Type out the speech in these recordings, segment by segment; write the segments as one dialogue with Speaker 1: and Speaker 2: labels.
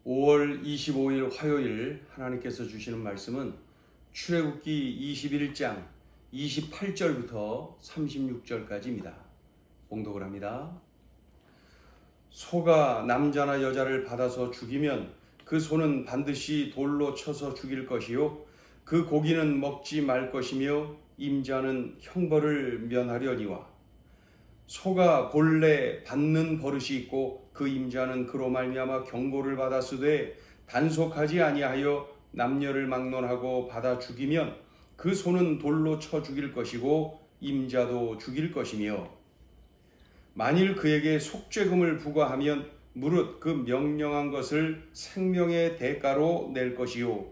Speaker 1: 5월 25일 화요일 하나님께서 주시는 말씀은 출애굽기 21장 28절부터 36절까지입니다. 봉독을 합니다. 소가 남자나 여자를 받아서 죽이면 그 소는 반드시 돌로 쳐서 죽일 것이요 그 고기는 먹지 말 것이며 임자는 형벌을 면하려니와 소가 본래 받는 버릇이 있고 그 임자는 그로 말미암아 경고를 받았으되 단속하지 아니하여 남녀를 막론하고 받아 죽이면 그 소는 돌로 쳐 죽일 것이고 임자도 죽일 것이며 만일 그에게 속죄금을 부과하면 무릇 그 명령한 것을 생명의 대가로 낼 것이요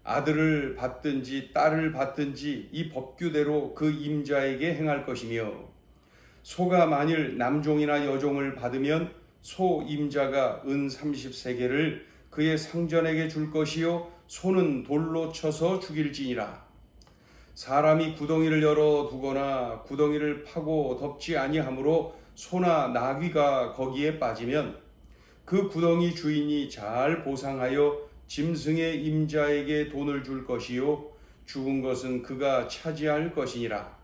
Speaker 1: 아들을 받든지 딸을 받든지 이 법규대로 그 임자에게 행할 것이며 소가 만일 남종이나 여종을 받으면 소 임자가 은 30세겔을 그의 상전에게 줄 것이요 소는 돌로 쳐서 죽일지니라. 사람이 구덩이를 열어 두거나 구덩이를 파고 덮지 아니하므로 소나 나귀가 거기에 빠지면 그 구덩이 주인이 잘 보상하여 짐승의 임자에게 돈을 줄 것이요 죽은 것은 그가 차지할 것이니라.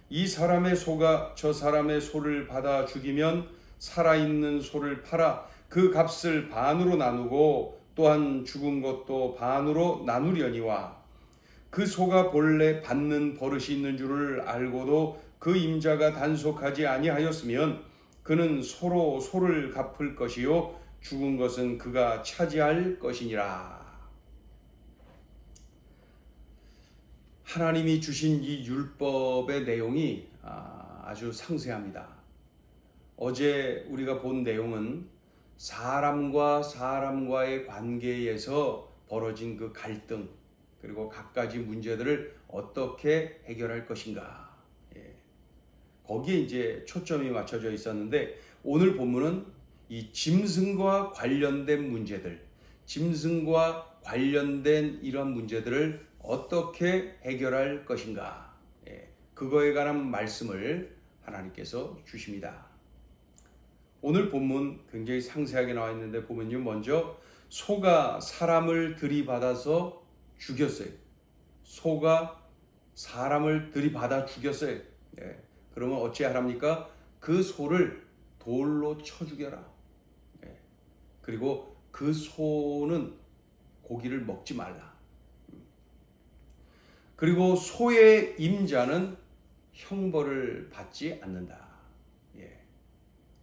Speaker 1: 이 사람의 소가 저 사람의 소를 받아 죽이면 살아있는 소를 팔아 그 값을 반으로 나누고 또한 죽은 것도 반으로 나누려니와 그 소가 본래 받는 버릇이 있는 줄을 알고도 그 임자가 단속하지 아니하였으면 그는 소로 소를 갚을 것이요 죽은 것은 그가 차지할 것이니라. 하나님이 주신 이 율법의 내용이 아주 상세합니다. 어제 우리가 본 내용은 사람과 사람과의 관계에서 벌어진 그 갈등 그리고 갖가지 문제들을 어떻게 해결할 것인가, 거기에 이제 초점이 맞춰져 있었는데 오늘 본문은 이 짐승과 관련된 문제들, 짐승과 관련된 이런 문제들을 어떻게 해결할 것인가, 그거에 관한 말씀을 하나님께서 주십니다. 오늘 본문 굉장히 상세하게 나와 있는데 보면요, 먼저 소가 사람을 들이받아서 죽였어요. 소가 사람을 들이받아 죽였어요. 그러면 어찌하랍니까? 그 소를 돌로 쳐 죽여라. 그리고 그 소는 고기를 먹지 말라. 그리고 소의 임자는 형벌을 받지 않는다.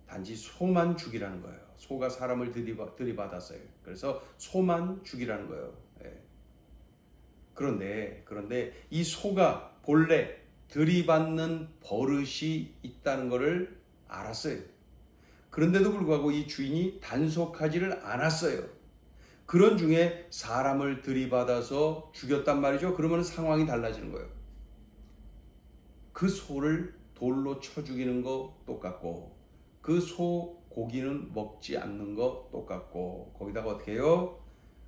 Speaker 1: 단지 소만 죽이라는 거예요. 소가 사람을 들이받았어요. 그래서 소만 죽이라는 거예요. 그런데 이 소가 본래 들이받는 버릇이 있다는 것을 알았어요. 그런데도 불구하고 이 주인이 단속하지를 않았어요. 그런 중에 사람을 들이받아서 죽였단 말이죠. 그러면 상황이 달라지는 거예요. 그 소를 돌로 쳐 죽이는 거 똑같고 그 소 고기는 먹지 않는 거 똑같고 거기다가 어떻게 해요?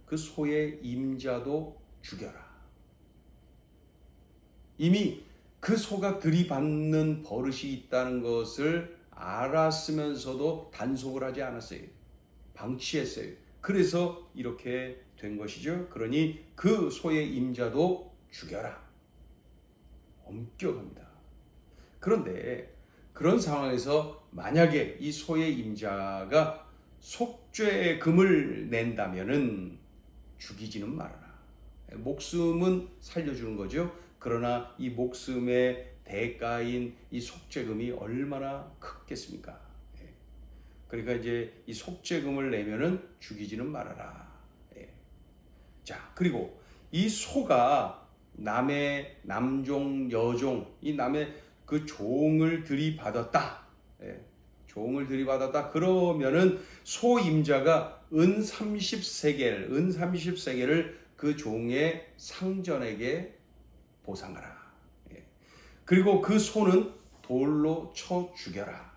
Speaker 1: 그 소의 임자도 죽여라. 이미 그 소가 들이받는 버릇이 있다는 것을 알았으면서도 단속을 하지 않았어요. 방치했어요. 그래서 이렇게 된 것이죠. 그러니 그 소의 임자도 죽여라. 엄격합니다. 그런데 그런 상황에서 만약에 이 소의 임자가 속죄금을 낸다면은 죽이지는 말아라. 목숨은 살려주는 거죠. 그러나 이 목숨의 대가인 이 속죄금이 얼마나 크겠습니까? 그러니까 이제 이 속죄금을 내면은 죽이지는 말아라. 자, 그리고 이 소가 남의 남종, 여종, 이 남의 그 종을 들이받았다. 종을 들이받았다. 그러면은 소 임자가 은 30세겔을 그 종의 상전에게 보상하라. 그리고 그 소는 돌로 쳐 죽여라.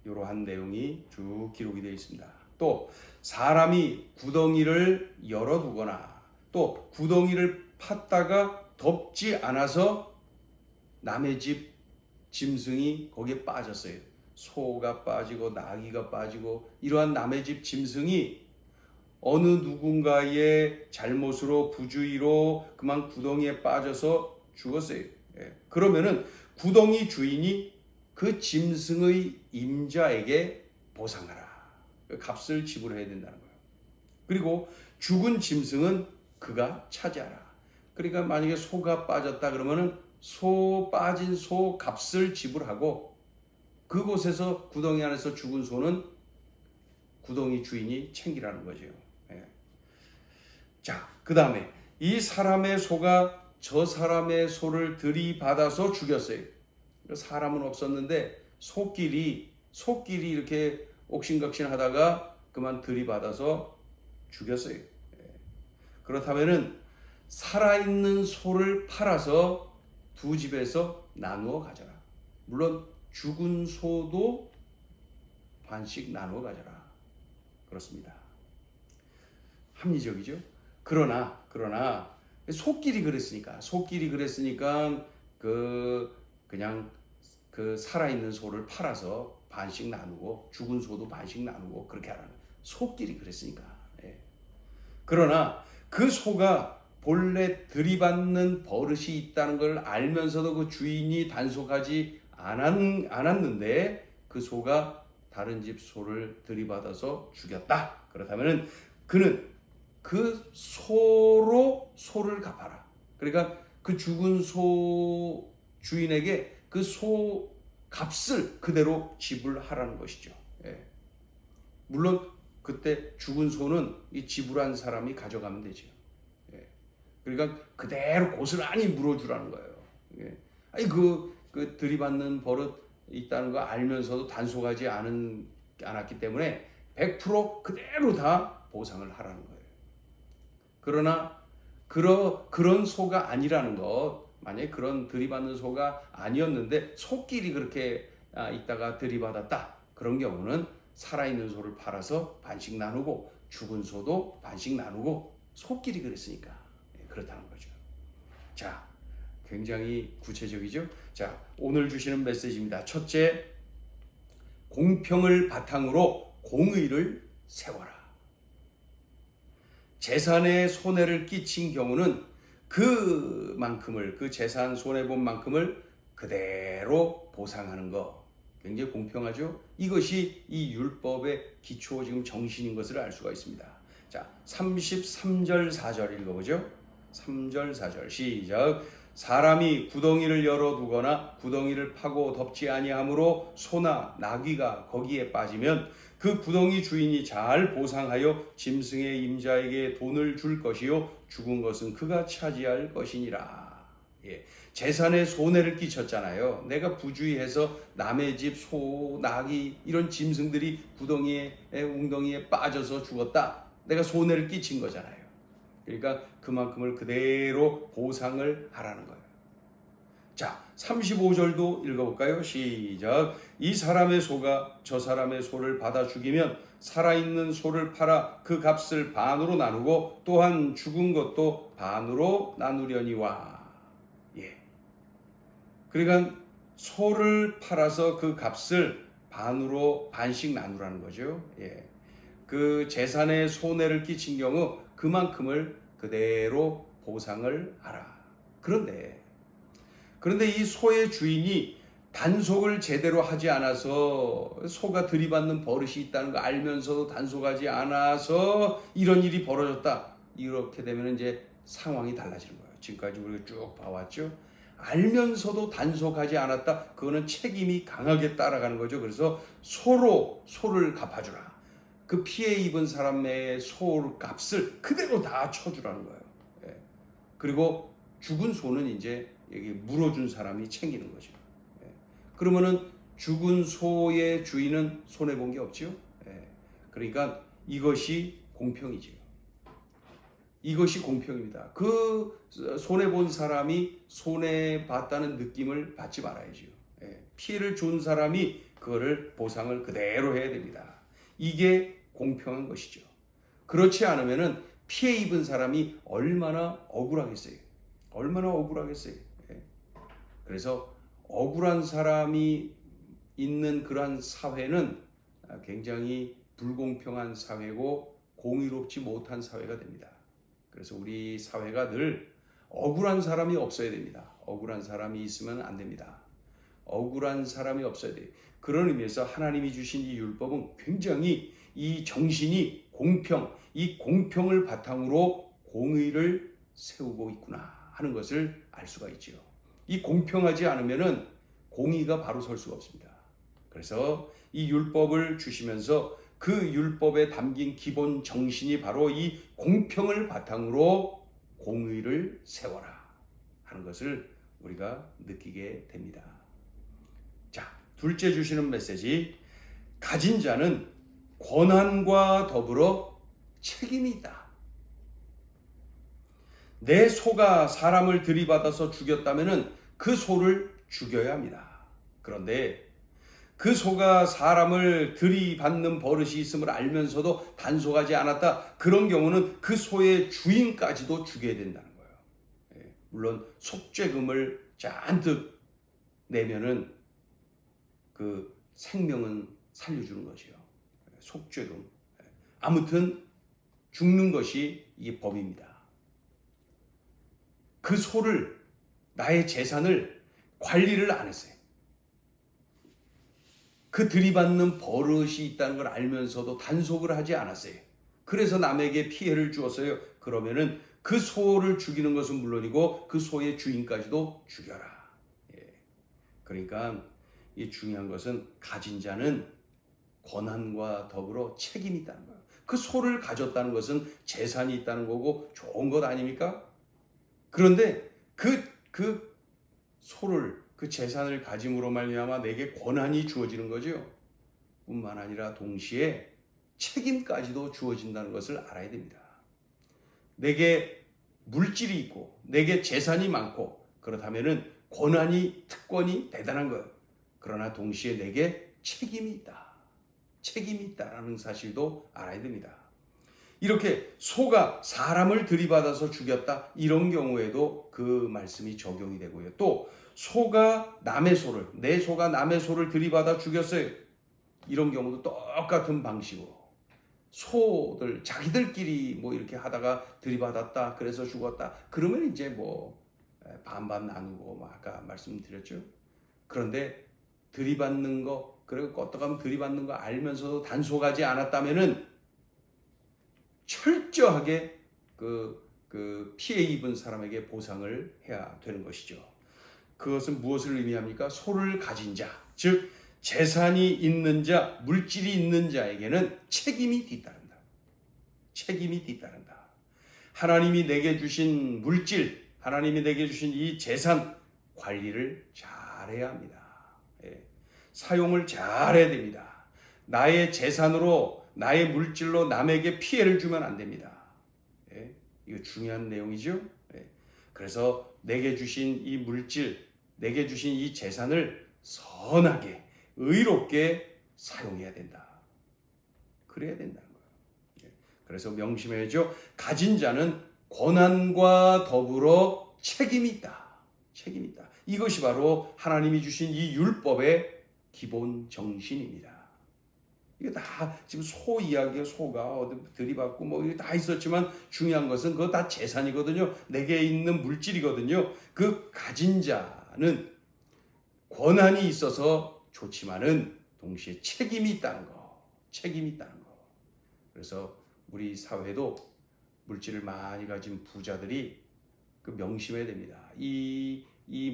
Speaker 1: 이러한 내용이 쭉 기록이 되어 있습니다. 또 사람이 구덩이를 열어두거나 또 구덩이를 팠다가 덮지 않아서 남의 집 짐승이 거기에 빠졌어요. 소가 빠지고 나귀가 빠지고 이러한 남의 집 짐승이 어느 누군가의 잘못으로 부주의로 그만 구덩이에 빠져서 죽었어요. 그러면은 구덩이 주인이 그 짐승의 임자에게 보상하라. 그 값을 지불해야 된다는 거예요. 그리고 죽은 짐승은 그가 차지하라. 그러니까 만약에 소가 빠졌다 그러면은 빠진 소 값을 지불하고 그곳에서 구덩이 안에서 죽은 소는 구덩이 주인이 챙기라는 거죠. 자, 그 다음에 이 사람의 소가 저 사람의 소를 들이받아서 죽였어요. 사람은 없었는데 소끼리 이렇게 옥신각신 하다가 그만 들이받아서 죽였어요. 그렇다면은 살아있는 소를 팔아서 두 집에서 나누어 가져라. 물론 죽은 소도 반씩 나누어 가져라. 그렇습니다. 합리적이죠? 그러나 소끼리 그랬으니까 그냥 그 살아있는 소를 팔아서 반씩 나누고 죽은 소도 반씩 나누고 그렇게 하라는 소끼리 그랬으니까. 그러나 그 소가 본래 들이받는 버릇이 있다는 걸 알면서도 그 주인이 단속하지 않았는데 그 소가 다른 집 소를 들이받아서 죽였다. 그렇다면은 그는 그 소로 소를 갚아라. 그러니까 그 죽은 소 주인에게 그 소 값을 그대로 지불하라는 것이죠. 물론 그때 죽은 소는 이 지불한 사람이 가져가면 되죠. 그러니까 그대로 고스란히 물어주라는 거예요. 아니 그 들이받는 버릇 있다는 거 알면서도 단속하지 않았기 때문에 100% 그대로 다 보상을 하라는 거예요. 그러나 그런 소가 아니라는 것, 만약에 그런 들이받는 소가 아니었는데 소끼리 그렇게 있다가 들이받았다. 그런 경우는 살아있는 소를 팔아서 반씩 나누고 죽은 소도 반씩 나누고 소끼리 그랬으니까 그렇다는 거죠. 자, 굉장히 구체적이죠. 자, 오늘 주시는 메시지입니다. 첫째, 공평을 바탕으로 공의를 세워라. 재산에 손해를 끼친 경우는 그 재산 손해본 만큼을 그대로 보상하는 거 굉장히 공평하죠. 이것이 이 율법의 기초 지금 정신인 것을 알 수가 있습니다. 자, 33절 4절 읽어보죠. 3절 4절 시작. 사람이 구덩이를 열어두거나 구덩이를 파고 덮지 아니하므로 소나 나귀가 거기에 빠지면 그 구덩이 주인이 잘 보상하여 짐승의 임자에게 돈을 줄 것이요 죽은 것은 그가 차지할 것이니라. 재산에 손해를 끼쳤잖아요. 내가 부주의해서 남의 집 소, 나귀 이런 짐승들이 웅덩이에 빠져서 죽었다. 내가 손해를 끼친 거잖아요. 그러니까 그만큼을 그대로 보상을 하라는 거예요. 자, 35절도 읽어볼까요? 시작. 이 사람의 소가 저 사람의 소를 받아 죽이면 살아있는 소를 팔아 그 값을 반으로 나누고 또한 죽은 것도 반으로 나누려니와. 그러니까 소를 팔아서 그 값을 반씩 나누라는 거죠. 그 재산에 손해를 끼친 경우 그만큼을 그대로 보상을 하라. 그런데 이 소의 주인이 단속을 제대로 하지 않아서 소가 들이받는 버릇이 있다는 거 알면서도 단속하지 않아서 이런 일이 벌어졌다. 이렇게 되면 이제 상황이 달라지는 거예요. 지금까지 우리가 쭉 봐왔죠. 알면서도 단속하지 않았다. 그거는 책임이 강하게 따라가는 거죠. 그래서 소를 갚아주라. 그 피해 입은 사람의 소 값을 그대로 다 쳐주라는 거예요. 그리고 죽은 소는 이제 여기 물어준 사람이 챙기는 거죠. 그러면은 죽은 소의 주인은 손해 본 게 없죠. 그러니까 이것이 공평이지요. 이것이 공평입니다. 그 손해 본 사람이 손해 봤다는 느낌을 받지 말아야죠. 피해를 준 사람이 그거를 보상을 그대로 해야 됩니다. 이게 공평한 것이죠. 그렇지 않으면은 피해 입은 사람이 얼마나 억울하겠어요. 그래서 억울한 사람이 있는 그러한 사회는 굉장히 불공평한 사회고 공의롭지 못한 사회가 됩니다. 그래서 우리 사회가 늘 억울한 사람이 없어야 됩니다. 억울한 사람이 있으면 안 됩니다. 억울한 사람이 없어야 돼요. 그런 의미에서 하나님이 주신 이 율법은 굉장히 이 정신이 공평, 이 공평을 바탕으로 공의를 세우고 있구나 하는 것을 알 수가 있지요. 이 공평하지 않으면은 공의가 바로 설 수가 없습니다. 그래서 이 율법을 주시면서 그 율법에 담긴 기본 정신이 바로 이 공평을 바탕으로 공의를 세워라 하는 것을 우리가 느끼게 됩니다. 자, 둘째 주시는 메시지, 가진 자는 권한과 더불어 책임이 있다. 내 소가 사람을 들이받아서 죽였다면 그 소를 죽여야 합니다. 그런데 그 소가 사람을 들이받는 버릇이 있음을 알면서도 단속하지 않았다. 그런 경우는 그 소의 주인까지도 죽여야 된다는 거예요. 물론 속죄금을 잔뜩 내면은 그 생명은 살려주는 것이요. 속죄금. 아무튼 죽는 것이 이게 법입니다. 그 소를, 나의 재산을 관리를 안 했어요. 그 들이받는 버릇이 있다는 걸 알면서도 단속을 하지 않았어요. 그래서 남에게 피해를 주었어요. 그러면은 그 소를 죽이는 것은 물론이고 그 소의 주인까지도 죽여라. 그러니까 이 중요한 것은 가진 자는 권한과 더불어 책임이 있다는 거예요. 그 소를 가졌다는 것은 재산이 있다는 거고 좋은 것 아닙니까? 그런데 그 소를, 그 재산을 가짐으로 말미암아 내게 권한이 주어지는 거죠. 뿐만 아니라 동시에 책임까지도 주어진다는 것을 알아야 됩니다. 내게 물질이 있고 내게 재산이 많고 그렇다면은 권한이, 특권이 대단한 거예요. 그러나 동시에 내게 책임이 있다. 책임이 있다라는 사실도 알아야 됩니다. 이렇게 소가 사람을 들이받아서 죽였다, 이런 경우에도 그 말씀이 적용이 되고요. 또 소가 남의 소를, 내 소가 남의 소를 들이받아 죽였어요. 이런 경우도 똑같은 방식으로 소들 자기들끼리 뭐 이렇게 하다가 들이받았다, 그래서 죽었다, 그러면 이제 뭐 반반 나누고 뭐 아까 말씀드렸죠. 그런데 들이받는 거, 그리고 껐다가면 들이받는 거 알면서도 단속하지 않았다면은 철저하게 그 피해 입은 사람에게 보상을 해야 되는 것이죠. 그것은 무엇을 의미합니까? 소를 가진 자, 즉 재산이 있는 자, 물질이 있는 자에게는 책임이 뒤따른다. 책임이 뒤따른다. 하나님이 내게 주신 물질, 하나님이 내게 주신 이 재산 관리를 잘해야 합니다. 사용을 잘해야 됩니다. 나의 재산으로, 나의 물질로 남에게 피해를 주면 안 됩니다. 이거 중요한 내용이죠. 그래서 내게 주신 이 물질, 내게 주신 이 재산을 선하게, 의롭게 사용해야 된다. 그래야 된다는 거예요. 그래서 명심해야죠. 가진 자는 권한과 더불어 책임이 있다. 책임이 있다. 이것이 바로 하나님이 주신 이 율법의 기본 정신입니다. 이게 다 지금 소 이야기에 소가 어디 들이받고 뭐 이게 다 있었지만 중요한 것은 그거 다 재산이거든요. 내게 있는 물질이거든요. 그 가진 자는 권한이 있어서 좋지만은 동시에 책임이 있다는 거. 책임이 있다는 거. 그래서 우리 사회도 물질을 많이 가진 부자들이 그 명심해야 됩니다. 이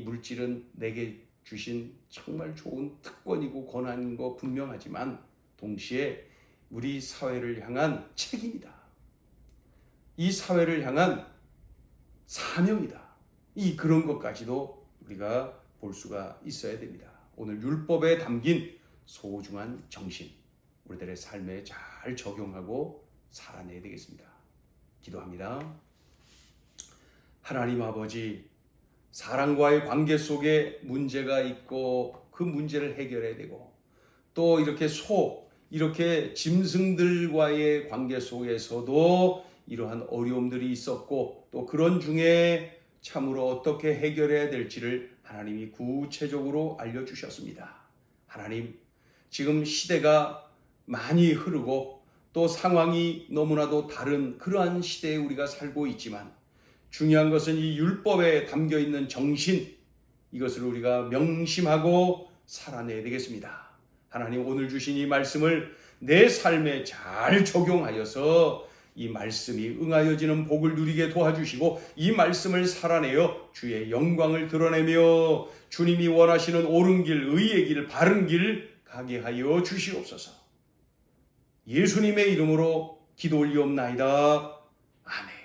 Speaker 1: 물질은 내게 주신 정말 좋은 특권이고 권한인 거 분명하지만 동시에 우리 사회를 향한 책임이다. 이 사회를 향한 사명이다. 그런 것까지도 우리가 볼 수가 있어야 됩니다. 오늘 율법에 담긴 소중한 정신, 우리들의 삶에 잘 적용하고 살아내야 되겠습니다. 기도합니다. 하나님 아버지, 사람과의 관계 속에 문제가 있고 그 문제를 해결해야 되고, 또 이렇게 짐승들과의 관계 속에서도 이러한 어려움들이 있었고, 또 그런 중에 참으로 어떻게 해결해야 될지를 하나님이 구체적으로 알려주셨습니다. 하나님, 지금 시대가 많이 흐르고 또 상황이 너무나도 다른 그러한 시대에 우리가 살고 있지만 중요한 것은 이 율법에 담겨 있는 정신, 이것을 우리가 명심하고 살아내야 되겠습니다. 하나님, 오늘 주신 이 말씀을 내 삶에 잘 적용하여서 이 말씀이 응하여지는 복을 누리게 도와주시고 이 말씀을 살아내어 주의 영광을 드러내며 주님이 원하시는 옳은 길, 의의 길, 바른 길 가게 하여 주시옵소서. 예수님의 이름으로 기도 올리옵나이다. 아멘.